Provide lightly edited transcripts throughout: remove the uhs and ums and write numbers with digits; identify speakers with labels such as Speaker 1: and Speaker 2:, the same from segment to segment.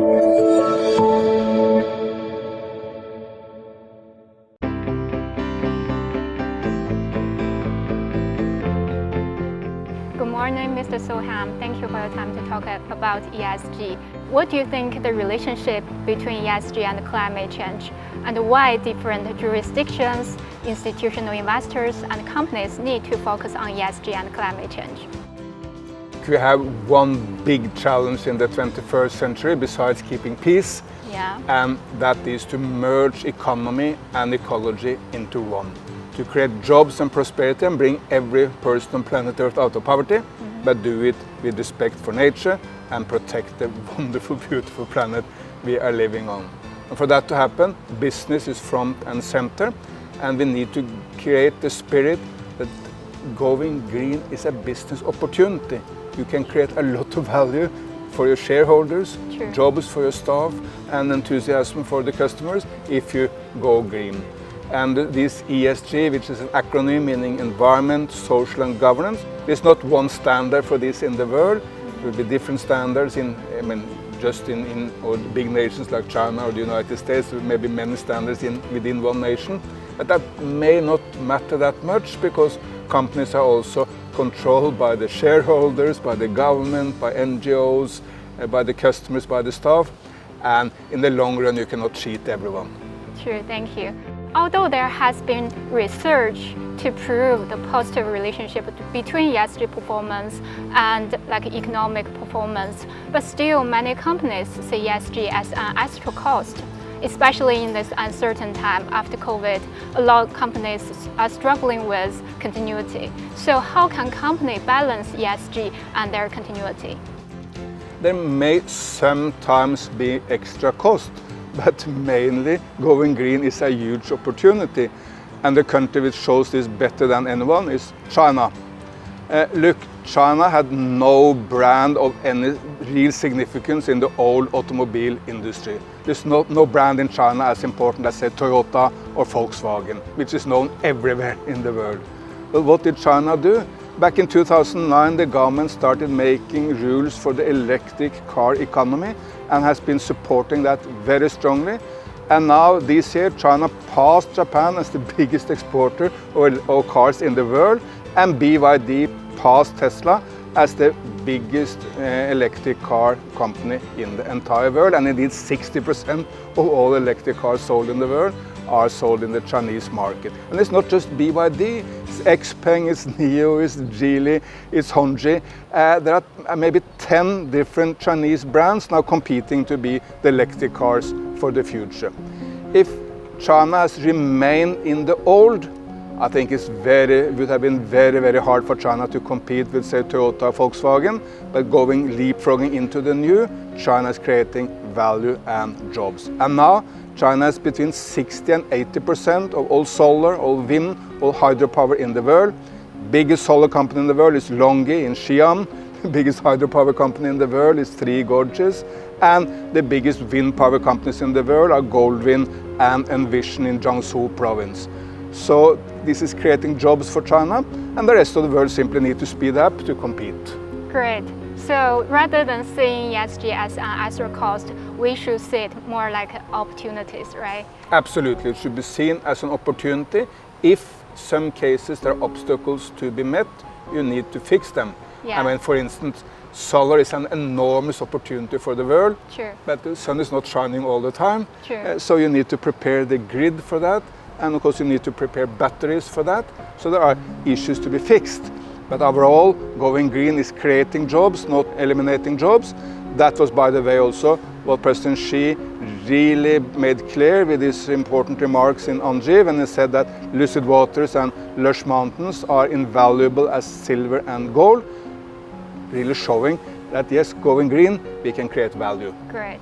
Speaker 1: Good morning, Mr. Solheim. Thank you for your time to talk about ESG. What do you think the relationship between ESG and climate change, and why different jurisdictions, institutional investors, and companies need to focus on ESG and climate change?
Speaker 2: We have one big challenge in the 21st century besides keeping peace, and that is to merge economy and ecology into one. To create jobs and prosperity and bring every person on planet Earth out of poverty, but do it with respect for nature and protect the wonderful, beautiful planet we are living on. And for that to happen, business is front and center, and we need to create the spirit that going green is a business opportunity. You can create a lot of value for your shareholders, jobs for your staff, and enthusiasm for the customers if you go green. And this ESG, which is an acronym meaning environment, social and governance, there's not one standard for this in the world. There will be different standards in or big nations like China or the United States. There may be many standards within one nation, but that may not matter that much because companies are also controlled by the shareholders, by the government, by NGOs, by the customers, by the staff, and in the long run you cannot cheat everyone.
Speaker 1: Sure, thank you. Although there has been research to prove the positive relationship between ESG performance and economic performance, but still many companies see ESG as an extra cost. Especially in this uncertain time after COVID, a lot of companies are struggling with continuity. So how can companies balance ESG and their continuity?
Speaker 2: There may sometimes be extra cost, but mainly going green is a huge opportunity. And the country which shows this better than anyone is China. Look, China had no brand of any real significance in the old automobile industry. There's no brand in China as important as, say, Toyota or Volkswagen, which is known everywhere in the world. But what did China do? Back in 2009, the government started making rules for the electric car economy and has been supporting that very strongly. And now, this year, China passed Japan as the biggest exporter of cars in the world, and BYD passed Tesla as the biggest electric car company in the entire world. And indeed, 60% of all electric cars sold in the world are sold in the Chinese market. And it's not just BYD, it's XPeng, it's NIO, it's Geely, it's Hongqi. There are maybe 10 different Chinese brands now competing to be the electric cars for the future. If China has remained in the old, I think it would have been very, very hard for China to compete with, say, Toyota, Volkswagen. But leapfrogging into the new, China is creating value and jobs. And now China is between 60 and 80% of all solar, all wind, all hydropower in the world. Biggest solar company in the world is Longyi in Xi'an. The biggest hydropower company in the world is Three Gorges. And the biggest wind power companies in the world are Goldwind and Envision in Jiangsu province. So this is creating jobs for China, and the rest of the world simply need to speed up to compete.
Speaker 1: Great. So rather than seeing ESG as an extra cost, we should see it more like opportunities, right?
Speaker 2: Absolutely. It should be seen as an opportunity. If some cases there are obstacles to be met, you need to fix them.
Speaker 1: Yeah.
Speaker 2: I mean, for instance, solar is an enormous opportunity for the world, but the sun is not shining all the time. So you need to prepare the grid for that. And of course you need to prepare batteries for that. So there are issues to be fixed. But overall, going green is creating jobs, not eliminating jobs. That was, by the way, also what President Xi really made clear with his important remarks in Anji when he said that lucid waters and lush mountains are invaluable as silver and gold, really showing that yes, going green, we can create value.
Speaker 1: Great.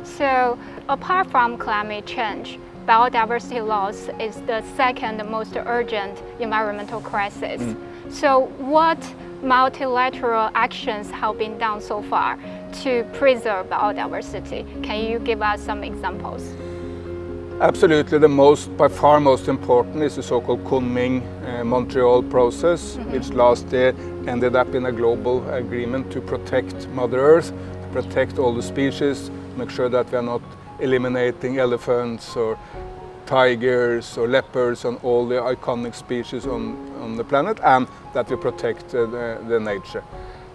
Speaker 1: So apart from climate change, biodiversity loss is the second most urgent environmental crisis. So what multilateral actions have been done so far to preserve biodiversity? Can you give us some examples?
Speaker 2: Absolutely. By far most important is the so-called Kunming-Montreal process, which last year ended up in a global agreement to protect Mother Earth, to protect all the species, make sure that we are not eliminating elephants or tigers or leopards and all the iconic species on the planet, and that we protect the nature.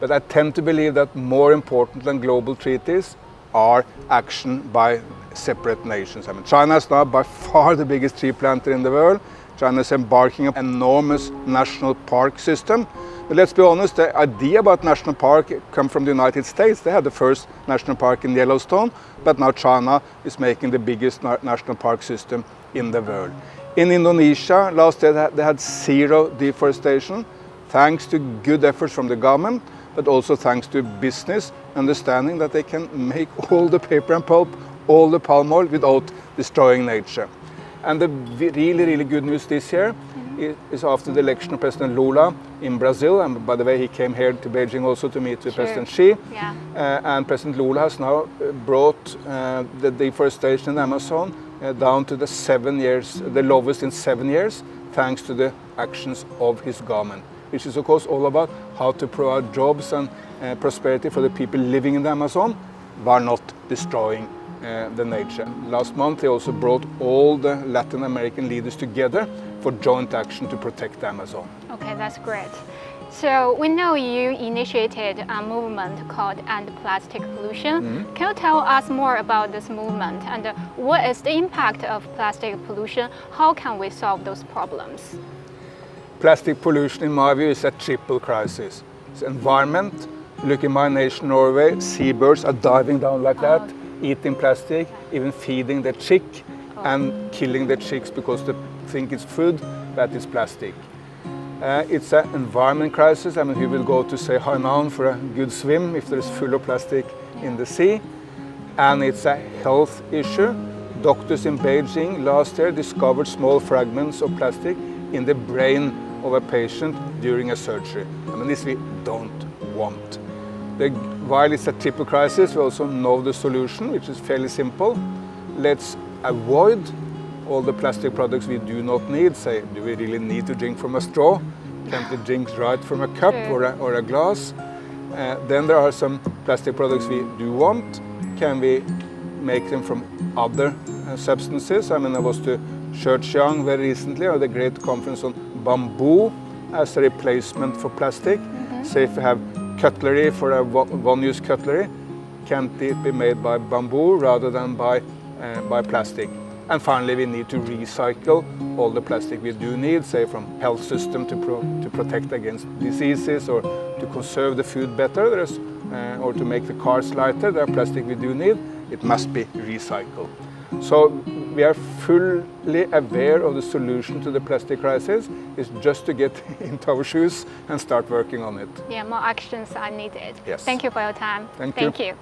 Speaker 2: But I tend to believe that more important than global treaties are action by separate nations. I mean, China is now by far the biggest tree planter in the world. China is embarking on an enormous national park system. But let's be honest, the idea about national park come from the United States. They had the first national park in Yellowstone, but now China is making the biggest national park system in the world. In Indonesia, last year they had zero deforestation, thanks to good efforts from the government, but also thanks to business understanding that they can make all the paper and pulp, all the palm oil without destroying nature. And the really, really good news this year is after the election of President Lula in Brazil, and by the way, he came here to Beijing also to meet with President Xi.
Speaker 1: Yeah.
Speaker 2: And President Lula has now brought the deforestation in the Amazon down to the lowest in 7 years, thanks to the actions of his government, which is of course all about how to provide jobs and prosperity for the people living in the Amazon while not destroying the nature. Last month he also brought all the Latin American leaders together for joint action to protect the Amazon.
Speaker 1: Okay, that's great. So we know you initiated a movement called End Plastic Pollution. Can you tell us more about this movement and what is the impact of plastic pollution? How can we solve those problems?
Speaker 2: Plastic pollution, in my view, is a triple crisis. It's environment. Look in my nation, Norway, seabirds are diving down like that, eating plastic, even feeding the chick and killing the chicks because they think it's food, that is plastic. It's an environment crisis. I mean, who will go to, say, Hainan for a good swim if there is full of plastic in the sea? And it's a health issue. Doctors in Beijing last year discovered small fragments of plastic in the brain of a patient during a surgery. I mean, this we don't want. While it's a triple crisis, we also know the solution, which is fairly simple. Let's avoid all the plastic products we do not need. Say, do we really need to drink from a straw? Can't we drink right from a cup or a glass? Then there are some plastic products we do want. Can we make them from other substances? I mean, I was to Zhejiang very recently, or the great conference on bamboo as a replacement for plastic. Say if we have cutlery for a one-use cutlery, can't it be made by bamboo rather than by plastic? And finally, we need to recycle all the plastic we do need, say from health system to protect against diseases or to conserve the food better, or to make the cars lighter. There are plastic we do need. It must be recycled. So we are fully aware of the solution to the plastic crisis. It's just to get into our shoes and start working on it.
Speaker 1: Yeah, more actions are needed.
Speaker 2: Yes.
Speaker 1: Thank you for your time.
Speaker 2: Thank you.
Speaker 1: You.